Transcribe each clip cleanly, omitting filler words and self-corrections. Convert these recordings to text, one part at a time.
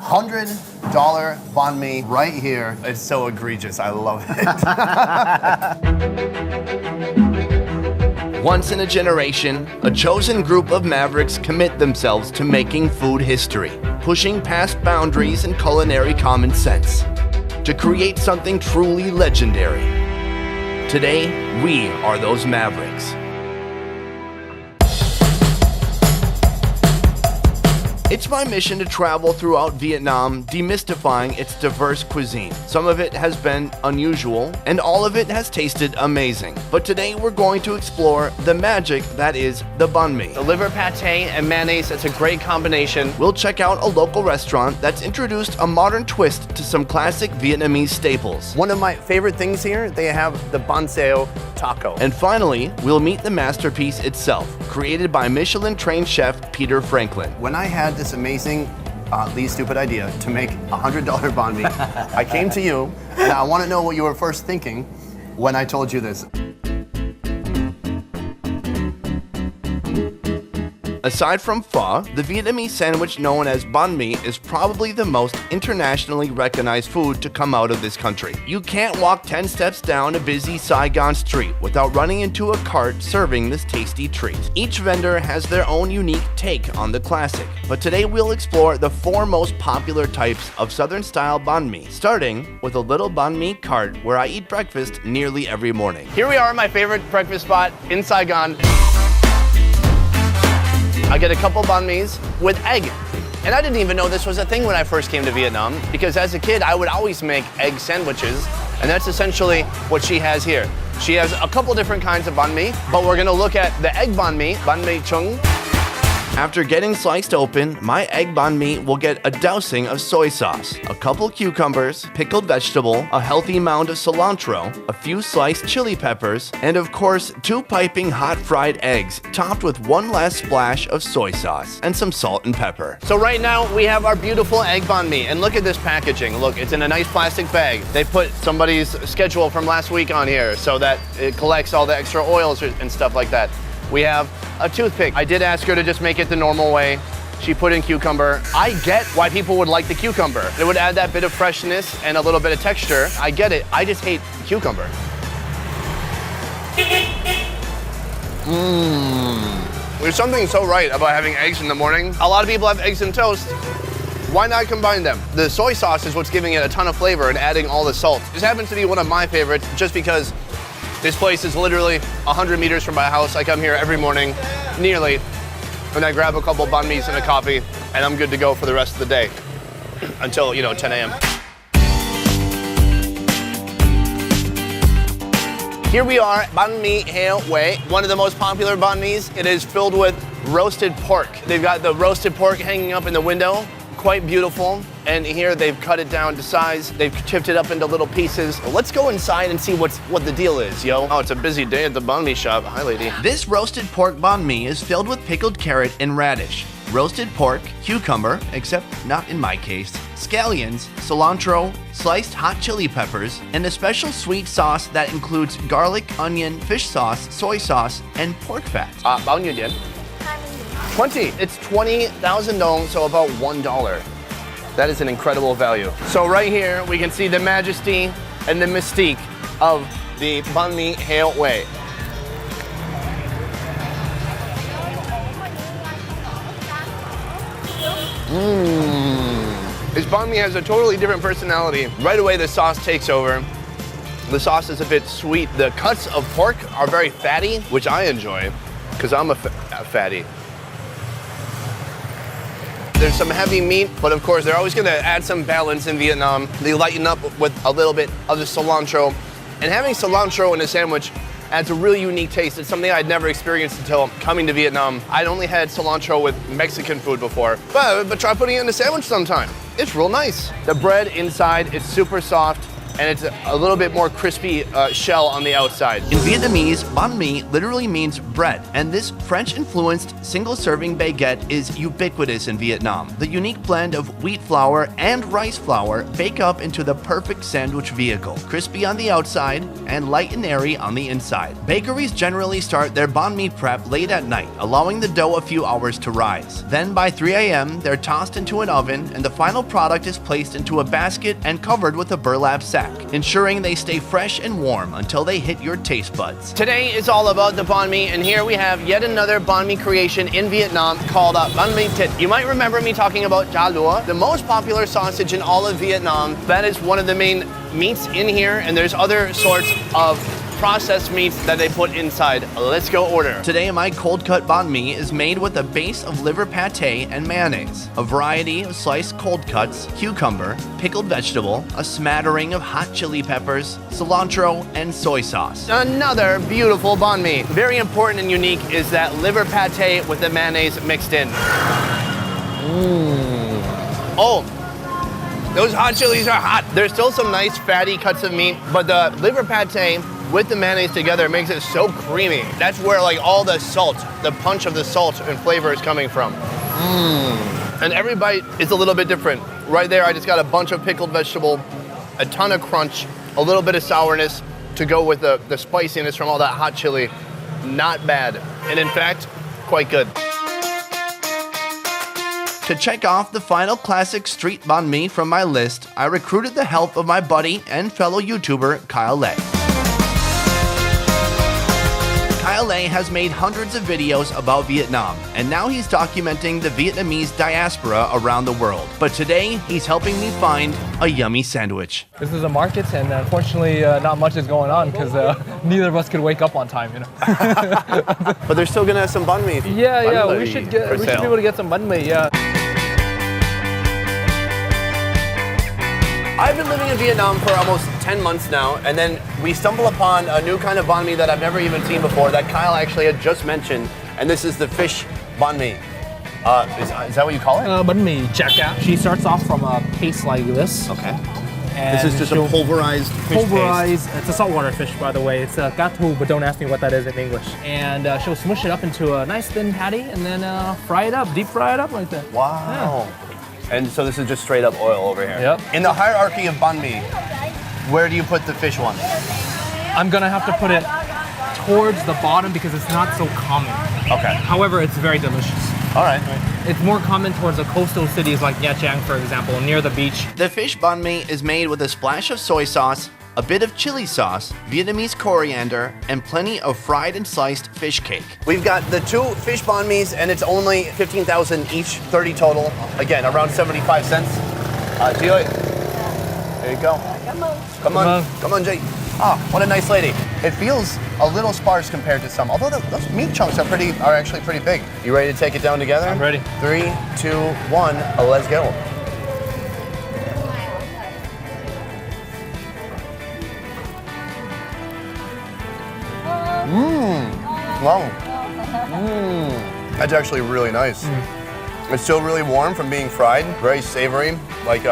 $100 banh mi right here. It's so egregious, I love it. Once in a generation, a chosen group of mavericks commit themselves to making food history, pushing past boundaries and culinary common sense to create something truly legendary. Today, we are those mavericks. It's my mission to travel throughout Vietnam, demystifying its diverse cuisine. Some of it has been unusual, and all of it has tasted amazing. But today we're going to explore the magic that is the banh mi. The liver pate and mayonnaise, it's a great combination. We'll check out a local restaurant that's introduced a modern twist to some classic Vietnamese staples. One of my favorite things here, they have the banh xeo taco. And finally, we'll meet the masterpiece itself, created by Michelin-trained chef Peter Franklin. When I had this amazing, stupid idea to make $100 banh mi, I came to you, and I want to know what you were first thinking when I told you this. Aside from pho, the Vietnamese sandwich known as banh mi is probably the most internationally recognized food to come out of this country. You can't walk 10 steps down a busy Saigon street without running into a cart serving this tasty treat. Each vendor has their own unique take on the classic, but today we'll explore the 4 most popular types of Southern-style banh mi, starting with a little banh mi cart where I eat breakfast nearly every morning. Here we are at my favorite breakfast spot in Saigon. I get a couple banh mi's with egg. And I didn't even know this was a thing when I first came to Vietnam, because as a kid, I would always make egg sandwiches, and that's essentially what she has here. She has a couple different kinds of banh mi, but we're gonna look at the egg banh mi trứng. After getting sliced open, my egg banh mi will get a dousing of soy sauce, a couple cucumbers, pickled vegetable, a healthy mound of cilantro, a few sliced chili peppers, and of course, 2 piping hot fried eggs, topped with 1 last splash of soy sauce and some salt and pepper. So right now, we have our beautiful egg banh mi, and look at this packaging. Look, it's in a nice plastic bag. They put somebody's schedule from last week on here so that it collects all the extra oils and stuff like that. We have a toothpick. I did ask her to just make it the normal way. She put in cucumber. I get why people would like the cucumber. It would add that bit of freshness and a little bit of texture. I get it. I just hate cucumber. There's something so right about having eggs in the morning. A lot of people have eggs and toast. Why not combine them? The soy sauce is what's giving it a ton of flavor and adding all the salt. This happens to be one of my favorites just because this place is literally 100 meters from my house. I come here every morning, nearly, and I grab a couple banh mi's and a coffee, and I'm good to go for the rest of the day until, 10 a.m. Here we are, Banh Mi Quay, one of the most popular banh mi's. It is filled with roasted pork. They've got the roasted pork hanging up in the window, quite beautiful. And here they've cut it down to size. They've chipped it up into little pieces. Let's go inside and see what the deal is, yo. Oh, it's a busy day at the banh mi shop. Hi, lady. This roasted pork banh mi is filled with pickled carrot and radish, roasted pork, cucumber, except not in my case, scallions, cilantro, sliced hot chili peppers, and a special sweet sauce that includes garlic, onion, fish sauce, soy sauce, and pork fat. Bao nhiêu tiền? 20. It's 20,000 dong, so about $1. That is an incredible value. So right here, we can see the majesty and the mystique of the Banh Mi Quay. This banh mi has a totally different personality. Right away, the sauce takes over. The sauce is a bit sweet. The cuts of pork are very fatty, which I enjoy, because I'm a fatty. There's some heavy meat, but of course, they're always gonna add some balance in Vietnam. They lighten up with a little bit of the cilantro. And having cilantro in a sandwich adds a really unique taste. It's something I'd never experienced until coming to Vietnam. I'd only had cilantro with Mexican food before, but try putting it in a sandwich sometime. It's real nice. The bread inside is super soft. and it's a little bit more crispy shell on the outside. In Vietnamese, banh mi literally means bread, and this French-influenced single-serving baguette is ubiquitous in Vietnam. The unique blend of wheat flour and rice flour bake up into the perfect sandwich vehicle, crispy on the outside and light and airy on the inside. Bakeries generally start their banh mi prep late at night, allowing the dough a few hours to rise. Then by 3 a.m., they're tossed into an oven, and the final product is placed into a basket and covered with a burlap sack, ensuring they stay fresh and warm until they hit your taste buds. Today is all about the banh mi, and here we have yet another banh mi creation in Vietnam called Banh Mi thịt. You might remember me talking about chả lúa, the most popular sausage in all of Vietnam. That is one of the main meats in here, and there's other sorts of processed meats that they put inside. Let's go order. Today, my cold-cut banh mi is made with a base of liver pate and mayonnaise, a variety of sliced cold cuts, cucumber, pickled vegetable, a smattering of hot chili peppers, cilantro, and soy sauce. Another beautiful banh mi. Very important and unique is that liver pate with the mayonnaise mixed in. Oh, those hot chilies are hot. There's still some nice fatty cuts of meat, but the liver pate with the mayonnaise together makes it so creamy. That's where like all the salt, the punch of the salt and flavor is coming from. And every bite is a little bit different. Right there, I just got a bunch of pickled vegetable, a ton of crunch, a little bit of sourness to go with the spiciness from all that hot chili. Not bad. And in fact, quite good. To check off the final classic street banh mi from my list, I recruited the help of my buddy and fellow YouTuber, Kyle Lay. Kyle Lay has made hundreds of videos about Vietnam, and now he's documenting the Vietnamese diaspora around the world. But today, he's helping me find a yummy sandwich. This is a market, and unfortunately, not much is going on because neither of us could wake up on time, you know. But they're still gonna have some banh mi. Yeah, we should be able to get some banh mi. Yeah. I've been living in Vietnam for almost 10 months now, and then we stumble upon a new kind of banh mi that I've never even seen before that Kyle actually had just mentioned, and this is the fish banh mi. Is that what you call it? Bánh mì chả cá. She starts off from a paste like this. Okay. And this is just a pulverized fish paste. It's a saltwater fish, by the way. It's a cá thu, but don't ask me what that is in English. And she'll smush it up into a nice thin patty, and then fry it up, deep fry it up like that. Wow. Yeah. And so this is just straight up oil over here. Yep. In the hierarchy of banh mi, where do you put the fish one? I'm gonna have to put it towards the bottom because it's not so common. Okay. However, it's very delicious. All right. It's more common towards the coastal cities like Nha Trang, for example, near the beach. The fish banh mi is made with a splash of soy sauce, a bit of chili sauce, Vietnamese coriander, and plenty of fried and sliced fish cake. We've got the two fish banh mi's, and it's only 15,000 each, 30 total. Again, around 75 cents. Do it. There you go. Come on, Jay. Ah, what a nice lady. It feels a little sparse compared to some, although those meat chunks are actually pretty big. You ready to take it down together? I'm ready. 3, 2, 1, let's go. Wow. That's actually really nice. It's still really warm from being fried, very savory, like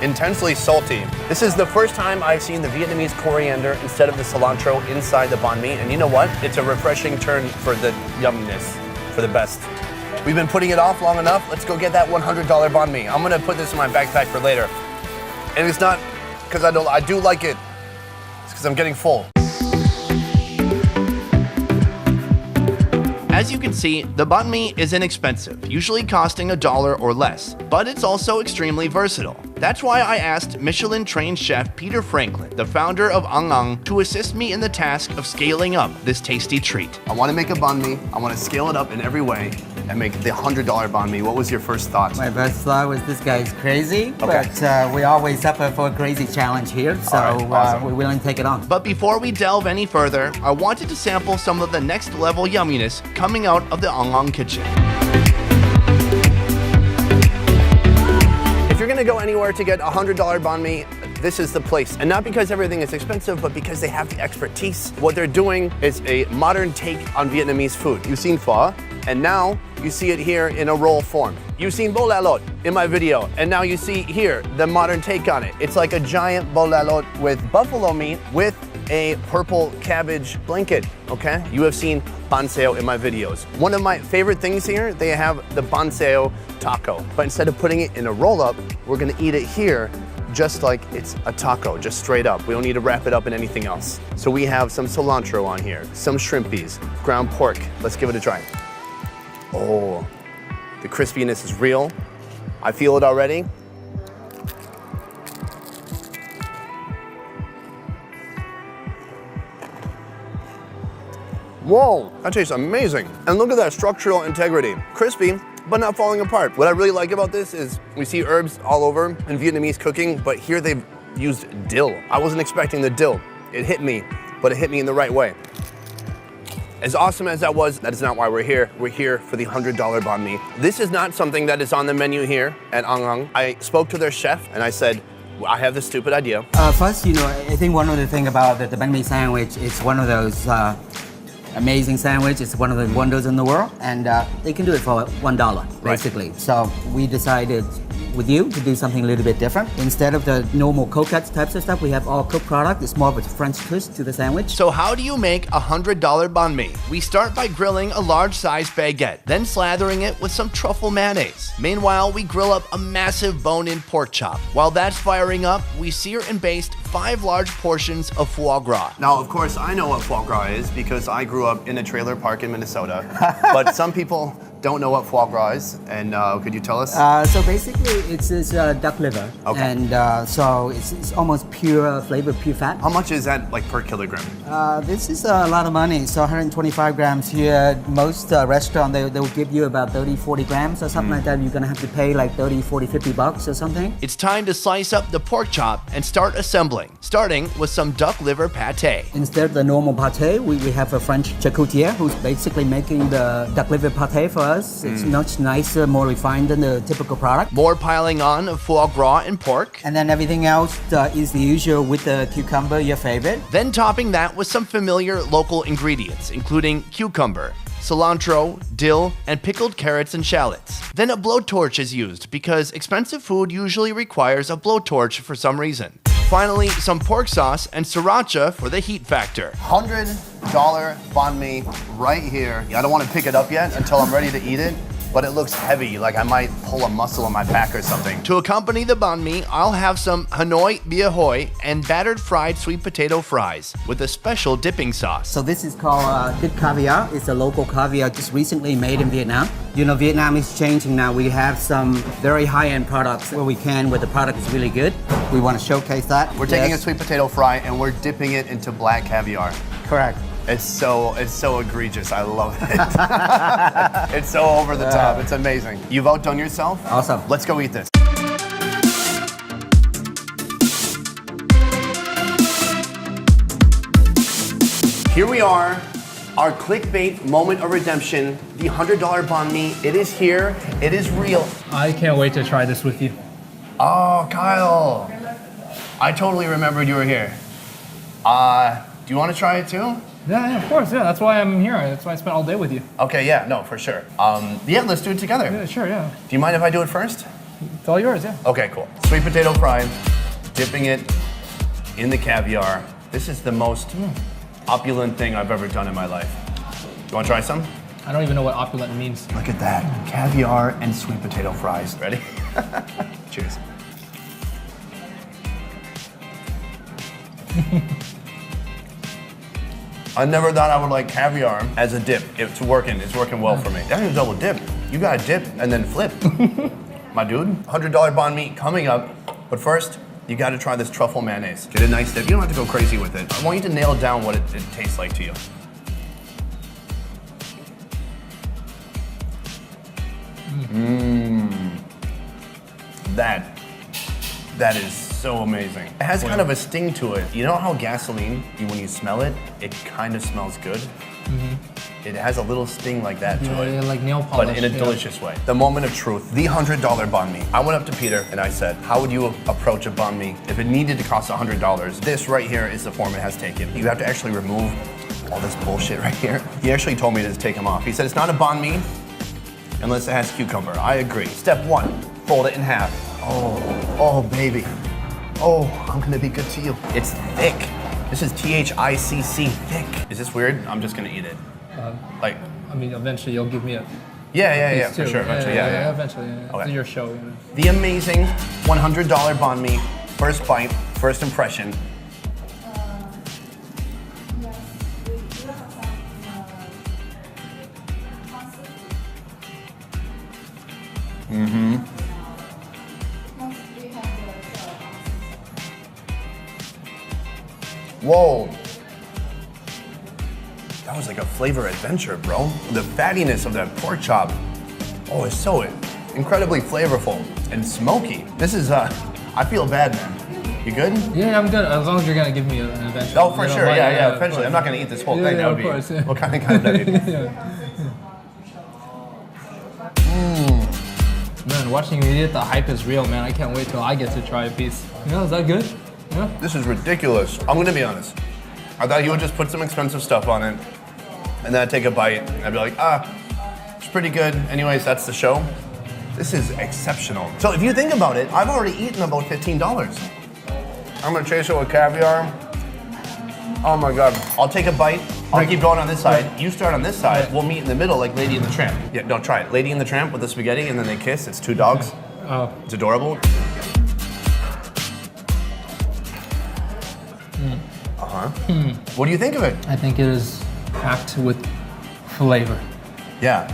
intensely salty. This is the first time I've seen the Vietnamese coriander instead of the cilantro inside the banh mi, and you know what? It's a refreshing turn for the yumminess, for the best. We've been putting it off long enough. Let's go get that $100 banh mi. I'm gonna put this in my backpack for later. And it's not because I do like it. It's because I'm getting full. As you can see, the banh mi is inexpensive, usually costing $1 or less, but it's also extremely versatile. That's why I asked Michelin-trained chef Peter Franklin, the founder of Anan, to assist me in the task of scaling up this tasty treat. I want to make a banh mi. I want to scale it up in every way and make the $100 banh mi. What was your first thought? My first thought was this guy is crazy, Okay. but we always up for a crazy challenge here, so All right, awesome. we're willing to take it on. But before we delve any further, I wanted to sample some of the next level yumminess coming out of the Anan kitchen. If you're gonna go anywhere to get $100 banh mi, this is the place. And not because everything is expensive, but because they have the expertise. What they're doing is a modern take on Vietnamese food. You've seen pho, and now you see it here in a roll form. You've seen bo la lot in my video, and now you see here the modern take on it. It's like a giant bo la lot with buffalo meat with a purple cabbage blanket, okay? You have seen banh xeo in my videos. One of my favorite things here, they have the banh xeo taco. But instead of putting it in a roll-up, we're gonna eat it here just like it's a taco, just straight up. We don't need to wrap it up in anything else. So we have some cilantro on here, some shrimpies, ground pork. Let's give it a try. Oh, the crispiness is real. I feel it already. Whoa, that tastes amazing. And look at that structural integrity. Crispy, but not falling apart. What I really like about this is we see herbs all over in Vietnamese cooking, but here they've used dill. I wasn't expecting the dill. It hit me, but it hit me in the right way. As awesome as that was, that is not why we're here. We're here for the $100 banh mi. This is not something that is on the menu here at Ang Ang. I spoke to their chef and I said, I have this stupid idea. First, you know, I think one of the things about the Banh Mi sandwich, it's one of those amazing sandwich. It's one of the wonders in the world, and they can do it for $1, basically. Right. So we decided with you to do something a little bit different. Instead of the normal cold cuts types of stuff, we have all cooked product. It's more of a French twist to the sandwich. So how do you make a $100 banh mi? We start by grilling a large-sized baguette, then slathering it with some truffle mayonnaise. Meanwhile, we grill up a massive bone-in pork chop. While that's firing up, we sear and baste 5 large portions of foie gras. Now, of course, I know what foie gras is because I grew up in a trailer park in Minnesota, but some people don't know what foie gras is, and could you tell us? So basically, it's duck liver, and so it's almost pure flavor, pure fat. How much is that, like, per kilogram? This is a lot of money. So 125 grams here. Most restaurant they will give you about 30, 40 grams or something like that. You're gonna have to pay like 30, 40, 50 bucks or something. It's time to slice up the pork chop and start assembling, starting with some duck liver pate. Instead of the normal pate, we have a French charcutier who's basically making the duck liver pate for us. It's much nicer, more refined than the typical product. More piling on of foie gras and pork. And then everything else is the usual with the cucumber, your favorite. Then topping that with some familiar local ingredients, including cucumber, cilantro, dill, and pickled carrots and shallots. Then a blowtorch is used because expensive food usually requires a blowtorch for some reason. Finally, some pork sauce and sriracha for the heat factor. $100 banh mi right here. I don't want to pick it up yet until I'm ready to eat it, but it looks heavy, like I might pull a muscle in my back or something. To accompany the banh mi, I'll have some Hanoi bia hoi and battered fried sweet potato fries with a special dipping sauce. So this is called dip caviar. It's a local caviar just recently made in Vietnam. You know, Vietnam is changing now. We have some very high-end products where the product is really good. We want to showcase that. We're taking a sweet potato fry and we're dipping it into black caviar. Correct. It's so egregious. I love it. It's so over the top. It's amazing. You've outdone yourself. Awesome. Let's go eat this. Here we are, our clickbait moment of redemption, the $100 banh mi. It is here. It is real. I can't wait to try this with you. Oh, Kyle. I totally remembered you were here. Do you want to try it too? Yeah, of course, yeah. That's why I'm here. That's why I spent all day with you. Okay, yeah, no, for sure. Yeah, let's do it together. Yeah, sure, yeah. Do you mind if I do it first? It's all yours, yeah. Okay, cool. Sweet potato fry, dipping it in the caviar. This is the most opulent thing I've ever done in my life. You want to try some? I don't even know what opulent means. Look at that. Caviar and sweet potato fries. Ready? Cheers. I never thought I would like caviar as a dip. It's working well for me. That ain't a double dip. You gotta dip and then flip. My dude, $100 banh mi coming up. But first, you gotta try this truffle mayonnaise. Get a nice dip. You don't have to go crazy with it. I want you to nail down what it tastes like to you. That is so amazing. It has kind of a sting to it. You know how gasoline, when you smell it, it kind of smells good? It has a little sting like that to it. Yeah, like nail polish. But in a delicious way. The moment of truth, the $100 banh mi. I went up to Peter and I said, how would you approach a banh mi if it needed to cost $100? This right here is the form it has taken. You have to actually remove all this bullshit right here. He actually told me to just take them off. He said it's not a banh mi unless it has cucumber. I agree. Step 1, fold it in half. Oh baby. Oh, I'm gonna be good to you. It's thick. This is THICC, thick. Is this weird? I'm just gonna eat it. Like, I mean, eventually you'll give me a yeah, piece for too. sure, eventually, yeah. Eventually, yeah. Okay. It's your show, you know. The amazing $100 banh mi, first bite, first impression. Whoa. That was like a flavor adventure, bro. The fattiness of that pork chop. Oh, it's so incredibly flavorful and smoky. This is, I feel bad, man. You good? Yeah, I'm good. As long as you're gonna give me an adventure. Oh, for You know, sure, like, yeah. of Eventually, course. I'm not gonna eat this whole Yeah, thing. yeah, That would of be, course, yeah. what kind of would that be? Man, watching you eat, the hype is real, man. I can't wait till I get to try a piece. Yeah, is that good? Yeah. This is ridiculous. I'm gonna be honest. I thought he would just put some expensive stuff on it, and then I'd take a bite, and I'd be like, it's pretty good. Anyways, that's the show. This is exceptional. So if you think about it, I've already eaten about $15. I'm gonna chase it with caviar. Oh my God. I'll take a bite. I'll keep going on this side. You start on this side. We'll meet in the middle like Lady and the Tramp. Yeah, no, try it. Lady and the Tramp with the spaghetti, and then they kiss. It's two dogs. Oh. It's adorable. What do you think of it? I think it is packed with flavor, Yeah,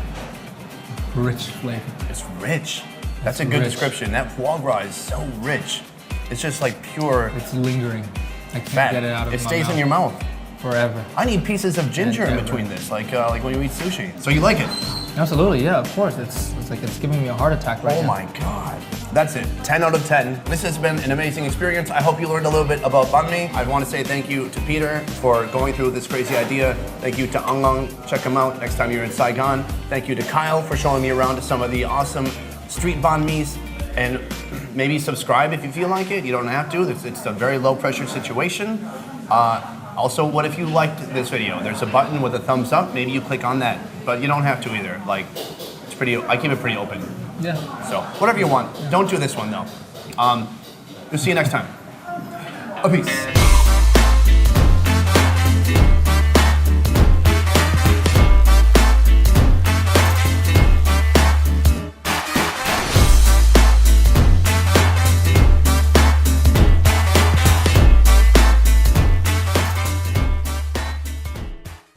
rich flavor. it's rich. That's a good rich. description. That foie gras is so rich. It's just like pure It's lingering. I can't fat. get it out of It my stays mouth in your mouth. forever. I need pieces of ginger in Ever. between this, like when you eat sushi. So you like it? Absolutely, yeah, of course. It's like it's giving me a heart attack right Oh now. my God. That's it. 10 out of 10. This has been an amazing experience. I hope you learned a little bit about banh mi. I want to say thank you to Peter for going through this crazy idea. Thank you to Anglong. Check him out next time you're in Saigon. Thank you to Kyle for showing me around to some of the awesome street banh mi's. And maybe subscribe if you feel like it. You don't have to. It's a very low pressure situation. Also, what if you liked this video? There's a button with a thumbs up. Maybe you click on that, but you don't have to either. Like, it's pretty. I keep it pretty open. Yeah. So whatever you want. Don't do this one though. We'll see you next time. A peace.